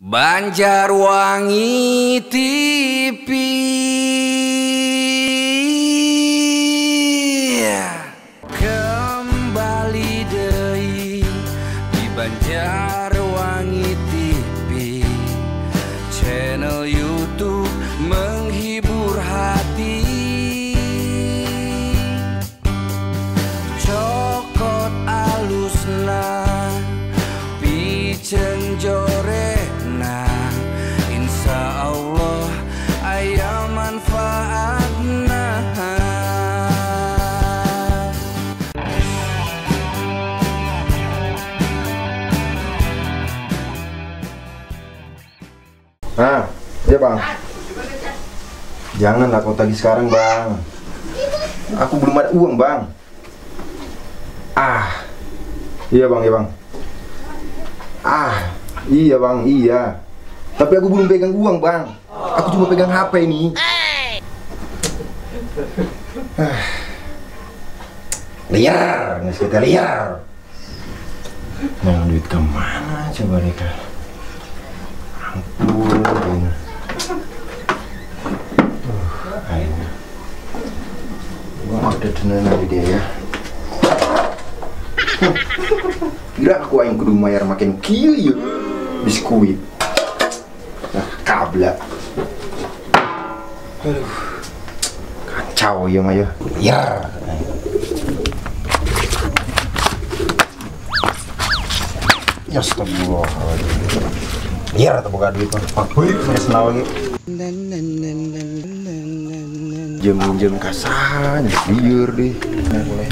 Banjarwangi TV. Kembali deui di Banjarwangi TV, channel YouTube menghibur hati. Cokot alusna piceun jorena, insya Allah aya manfaatna. Nah, iya bang. Jangan aku tagih sekarang bang. Aku belum ada uang bang. Iya bang, iya bang. Iya bang, iya. Tapi aku belum pegang uang bang. Aku cuma pegang HP ini. Liar, nggak kita liar. Nah, duit kemana coba mereka? Ampun. Ayo. Gua ada dana dari dia ya. Gila aku aing kudu mayar makin kieu ya. Biskuit. Nah, kabla. Aduh. Kacau ya mah ya. Ya. Ya astagfirullahaladzim. Biar atau buka duit mah. Wih, saya senang lagi. Jam-jam kasahan, biar deh. Nah, boleh.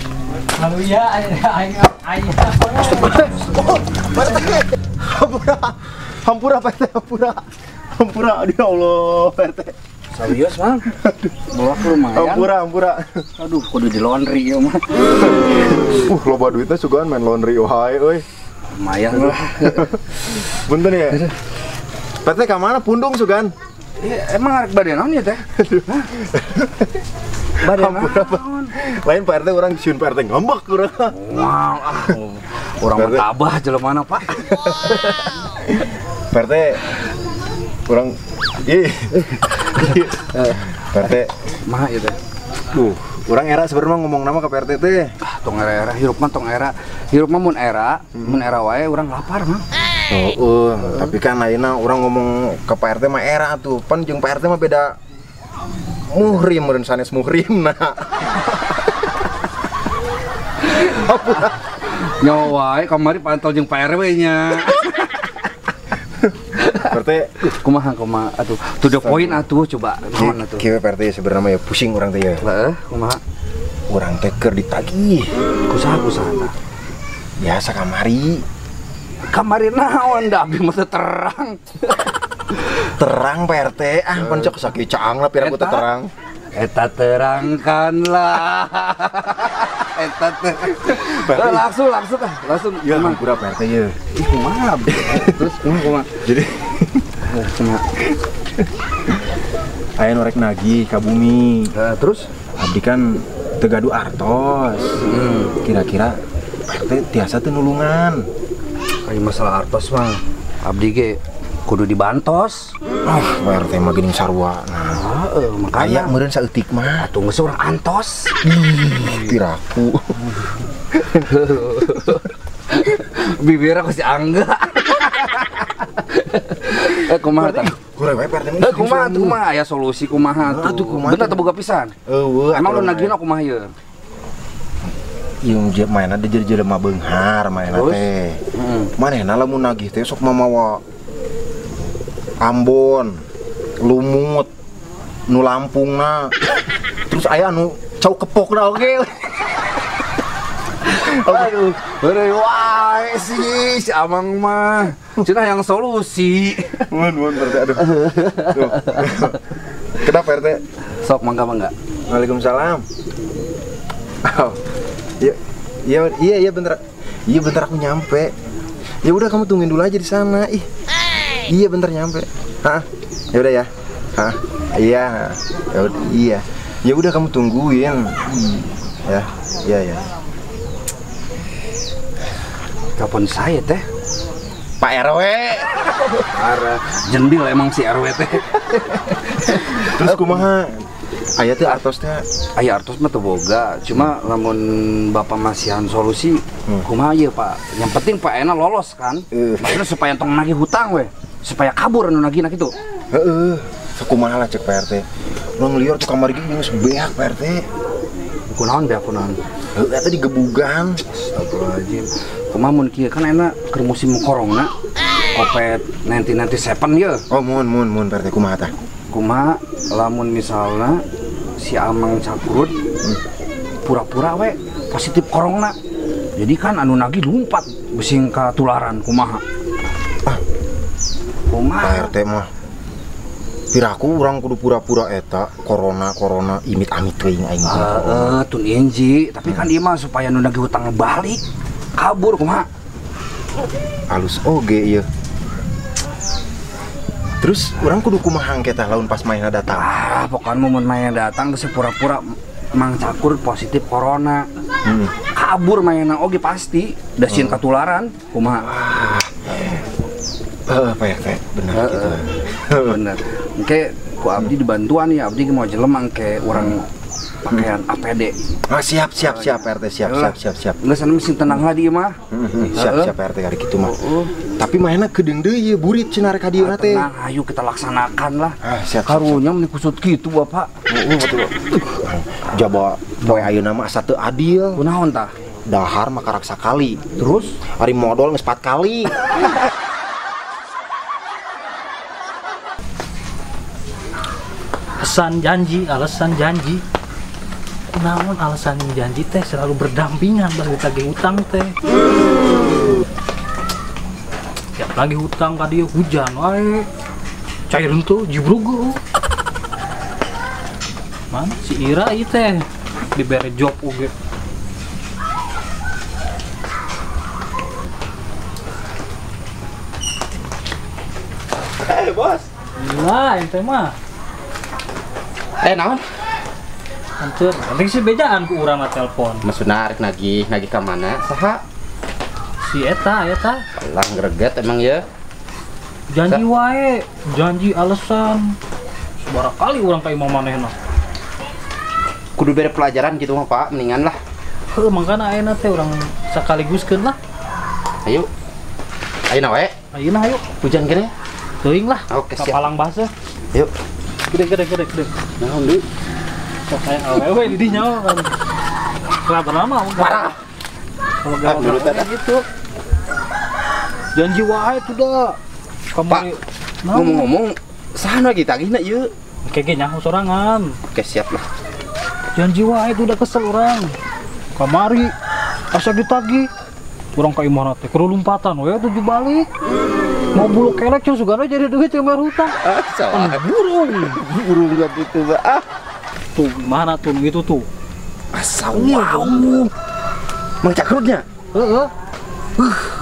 Lalu ya, ayah. Hampura, Pak RT, hampura. Ya Allah, Pak RT. Serius, Mang? Bawa ke lumayan. Hampura. Aduh, kudu di laundry ya, Mang. Loba duitnya sugaan main laundry euy, euy. Lumayan lah. Punten ya. Pak RT ka mana pundung sugan? Emang arek badan naon ya, Teh? Badan naon? Lain Pak RT orang disiun Pak RT ngambek urang. Wow, orang tabah jelemana, Pak. Pak RT orang Pak RT Mah ya, Teh. Orang era sebenarnya ngomong nama ke Pak RT teh. Tong era hirup mah tong era. Hirup mah mun era wae urang lapar, Mang. Tapi kan lainnya orang ngomong ke Pak RT mah era tuh. Pan jeung Pak RT mah beda muhrim, meureun sanes muhrim nah. Nyawa wae kamari pantau jeung Pak RW nya. Pak RT Kumaha atuh. To the point atuh coba. Naon atuh? Kieu Pak RT sebenarnya ya pusing orang teh ya. Heeh, kumaha? Urang teh keur ditagih. Kusaha? Biasa kamari. Kamari naon da abdi mah terang. Terang Pak RT, pan cok sakieu caang lah pirang teh terang. Eta terangkanlah. Eta langsung. Ya hampura Pak RT ya. Ih kumaha? Terus kumaha? Jadi kumaha? aya norek nagih ka bumi. Terus Abdi kan teu gaduh artos. Kira-kira Pak RT tiasa teu nulungan. Ari masalah artos mah abdi ge kudu dibantos. Pak RT mah geuning sarua. Nah, makanya aya meureun saeutik mah. Atuh geus urang antos. Piraku. Bibirna ku si Angga. Kumaha tah? Kurang wae Pak RT. Kumaha aya solusi kumaha tuh? Bener teu boga pisan. Emang lu nagihna kumaha ieu? Ieu mainna di jelema beunghar mainna teh. Manehna lamun nagih teh sok mamawa Ambon, Lumut, nu Lampungna. Terus aya anu cau kepokna oge. Aduh, bener wae si Amang mah. Cenah yang solusi. Mun Pak RT aduh. Tuh. Kenapa RT? Sok mangga. Waalaikumsalam. Iya bentar. Iya bentar aku nyampe. Ya udah kamu tungguin dulu aja di sana. Iya bentar nyampe. Ya udah ya. Iya. Iya. Ya udah kamu tungguin. Ya. Iya. Kapan saya teh? Pak Pak RW. Parah. Jendil emang si RW teh. Terus kumaha? Aya teh artos teh. Aya artos mah teu boga, cuma lamun Bapak masihan solusi kumaha ieu Pak. Yang penting Pak Ena lolos kan. Maksudnya supaya tong nagih hutang we. Supaya kabur anu nagih kitu. Heeh. Sakumaha lah cek Pak RT. Urang lieur tukang mari geus beak Pak RT. Kunaon beak kunaon? Heuh eta digebugan. Astagfirullahaladzim. Kumaha mun kieu kan enak keur musim corona. Covid 1997 ya. Oh mun Pak RT kumaha tah? Kumaha lamun misalna si Amang Cakrut pura-pura we positif corona. Jadi kan anu nagih lumpat besing katularan kumaha. Pak RT mah piraku urang kudu pura-pura eta corona imit-amit teuing aing. Tun inji, tapi kan ieu mah supaya nu nagih hutang balik. Kabur kumaha? Halus oge ieu. Terus orang kudu kumaha kita laun pas mainnya datang. Pokoknya momen mainnya datang geus pura-pura Mang Cakur positif corona. Kabur mainnya oge pasti, da sieun katularan kumaha. Pak RT bener gitu. Bener. Engke ku abdi dibantuan ya, abdi mau jelema engke urang pakaian APD. Siap Pak RT siap. Geus anu mesin tenang lah dieu mah. Siap Pak RT kali kitu mah. Tapi mainnya gedeung deui ieu burit cenah rek ka dieu teh. Tenang, ayo kita laksanakan lah. Siap. Karunya mun kusut kitu Bapak. Betul. Jaba poe ayeuna mah asa teu adil. Kunaon tah? Dahar mah karak sakali. Terus hari modal geus 4 kali. Alasan janji. Namun alasan janji teh selalu berdampingan bagi tagih hutang teh. Tiap lagi hutang ka dieu hujan wae. Cair henteu jibrugu. Mana si Ira ieu teh dibere job oge. Bos. Lah ente mah. Naon? Hancur, penting sih bedaan ku urang mah telepon. Maksudna arek nagih ka mana? Saha? Si eta. Lah greget emang ya. Janji wae, janji alasan. Sebarang kali urang ka imam manehna. Kudu bere pelajaran gitu mah Pak, mendingan lah. Heuh, mangkana ayeuna teh urang sakaliguskeun lah. Ayo. Ayeuna wae. Ayeuna hayu, Hujan gini. teuing lah. Oke, siap. Kapalang baseuh. Yuk. Gede. Naon deui? Sok aya awewe di dinya kan. Kenapa nama? Parah. Kalau gawe gitu. Janji wae tuh dah. Kamari. Ngomong-ngomong, saha lagi tagihna ieu? Kege nyaho sorangan. Oke, siap lah. Janji wae tuh udah kesel orang. Kamari asa ditagih. Urang ka imahna teh keur lompatan we tujuh balik. Mau bulu kelek cuma sugana jadi duit cuma hutang. Burung gak itu Mbak. Tuh gimana tuh gitu tuh? Asa wow. Mang Cakrutnya? Heeh.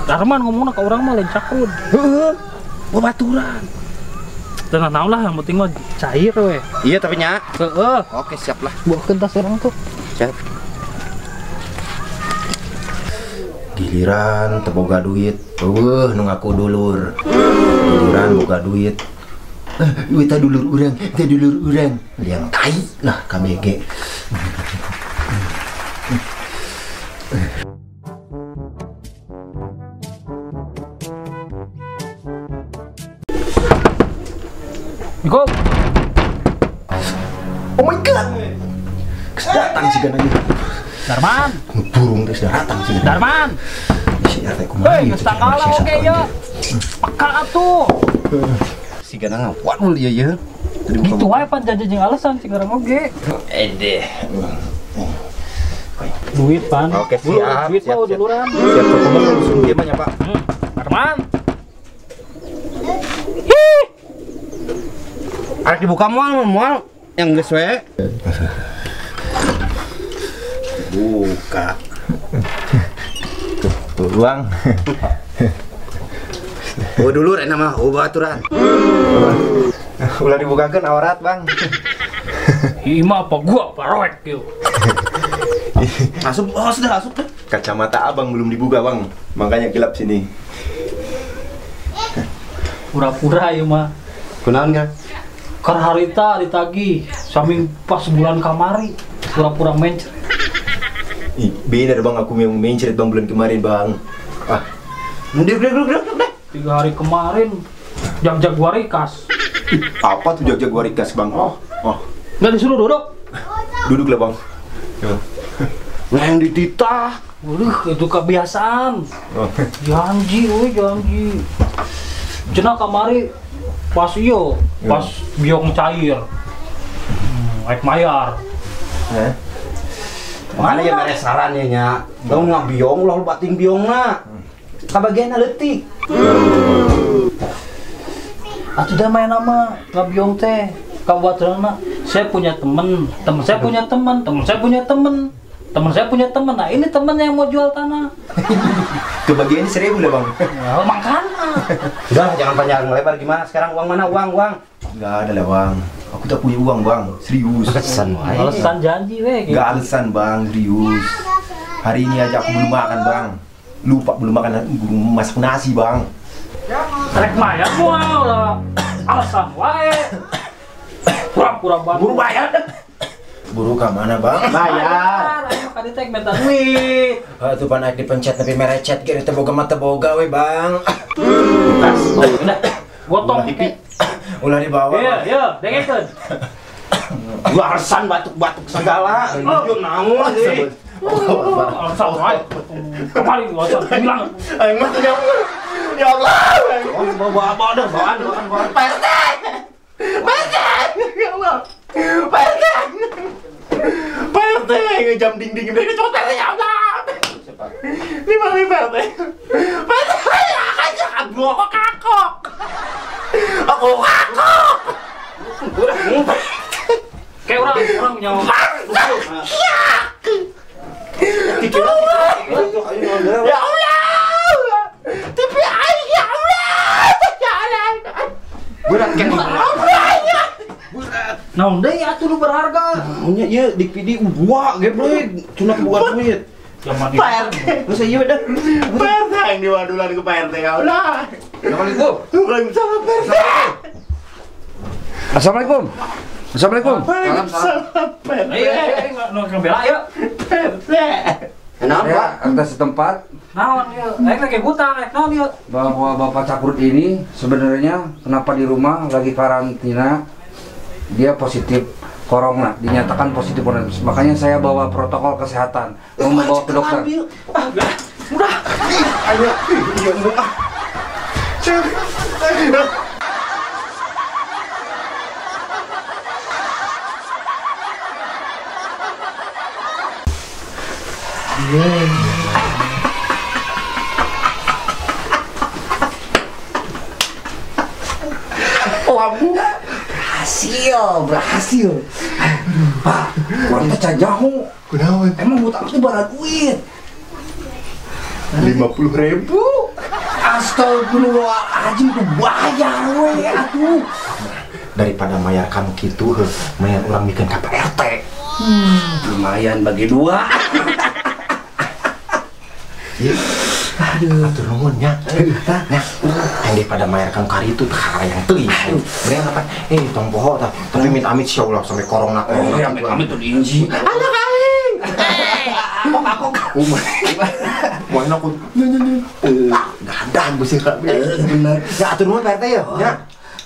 Darman ngomongna ka urang mah lain cakrut. Heeh. Babaturan. Tenang naon lah, yang penting mah cair we. Iya tapi nya. Heeh. Oke, siap lah. Buahkeun tas urang tuh. Siap. Giliran teboga duit, nu ngaku dulur. Giliran boga duit, duit dulur urang, liang tai lah KBG. Go. Oh my god, datang si gananya. Darman. Burung teh sudah datang sih. Darman. Si RT kumaha? Hei, geus tangkala oke ya. Peka atuh. Si Ganang waduh ieu ye. Gitu wae pan janji jeung alasan si garang oge. Ede. Duit pan. Oke, siap. Duit mah duluran. Siap kokober langsung dieu mah nya, Pak. Darman. Arek dibuka moal yang geus we. Buka. Tuh uang. Oh dulur enak mah, baturan. Ulah dibukakeun aurat, Bang. Ih mah apa gua parek yuk. Asup, oh sudah asup deh. Kacamata Abang belum dibuka, Bang. Makanya gelap sini. pura-pura ya mah. Kunaon kan? Kan harita ditagih, saming pas bulan kamari, pura-pura mencret. Ih, bener bang, aku memang mencret bang bulan kemarin bang. Ah, Dek. 3 hari kemarin, jam Jaguarikas. apa tuh jag-jag warikas bang? Oh, Nggak disuruh duduk. duduk lah bang. Yo. Yang dititah. Waduh, itu kebiasaan. Oh. Janji, janji. Cenah kamari pas iyo, pas biong cair. Aik mayar. Eh? Mana ya beres saran ya nya. Daun ngak biong ulah bating biongna. Kabagian leutik. Atuh dah main nama ngabiong teh. Kabuatrana, saya punya teman saya punya teman, teman saya punya teman teman. Nah, ini teman yang mau jual tanah. Kebagian 1.000 lah bang. Ya, makanya. Udah jangan panjang lebar gimana sekarang uang mana uang? Nggak ada lah bang. Aku tak punya uang bang, serius. Alasan wae. Alasan janji weh. Nggak alasan bang, serius. Hari ini aja aku belum makan bang. Lupa belum masak nasi bang. Rek mayar gua lah. Alasan wae. Pura-pura banget. Buru bayar. Buru ke mana bang? Bayar. Ayo kali teh minta duit. Tuh pan naik dipencet tapi merecet kira teboga mata boga we bang. Tas. Udah. Gotong pipi. Ulah dibawa. Iya, dengekeun. Gua alasan batuk-batuk segala. Jujur naon sih. Alasan wae. Kemarin gua bilang. Aing mah tuh ya Allah. Bawa dah, bawaan. Pak RT. Ya Allah. Pak RT jam ding-ding dari coter ya Allah. Ini mana Pak RT? Pak RT ya kan gua kok kakok. Aku kakok. Kayak orang nyawa. Ya. Ya Allah. Tapi aing ya Allah. Berat kan? Naon deui atuh nu berharga. Punya ieu dikpidi ubuah geblek cuna buat duit. Zaman Pak RT. Terus ieu dah. Pak RT yang diwadulan ke Pak RT ya Allah. Assalamualaikum. Waalaikumsalam Pak RT. Assalamualaikum. Assalamualaikum. Waalaikumsalam Pak RT. Ayo, nu bela ya. Pak RT. Ya, atas setempat Naon ya? Aing lagi hutang, naon ya? bahwa Bapak Cakrut ini sebenarnya kenapa di rumah lagi karantina, dia positif corona, dinyatakan positif corona. Makanya saya bawa protokol kesehatan, mau membawa ke dokter. Udah. Ayo, iya enggak. Berhasil. Pak, orang teh jauh. Kunaon? Emang hutang itu bara duit. 50.000. Astagfirullahaladzim, tuh bayar we atuh. Daripada mayar kamu gitu, mayar orang bikin ke RT. Lumayan bagi dua. Aduh nuhun nya. Nah, yang daripada mayar kamu kari itu yang teuing. Bener apa? Tong poho tah. Tapi minta amit insyaallah sampai corona. Kami tuh diinji. Anak aing. Aku. Mau enak aku. Gadan beusi ka. Bener. Ya atur nuhun Pak RT ya. Ya.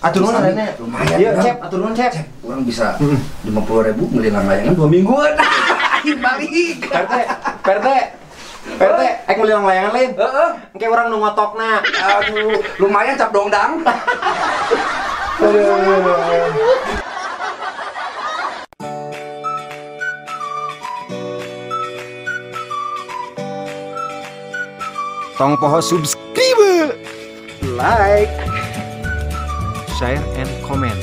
Atur nuhun Rene. Lumayan. Iya, Cep, atur nuhun Cep. Orang bisa 50.000 ngelilang layangan 2 mingguan. Balik. Pak RT, ek melilang layangan lain. Heeh. Engke urang nu ngotokna. Aduh, lumayan cap dongdang. Tong poho subscribe, like, share and comment.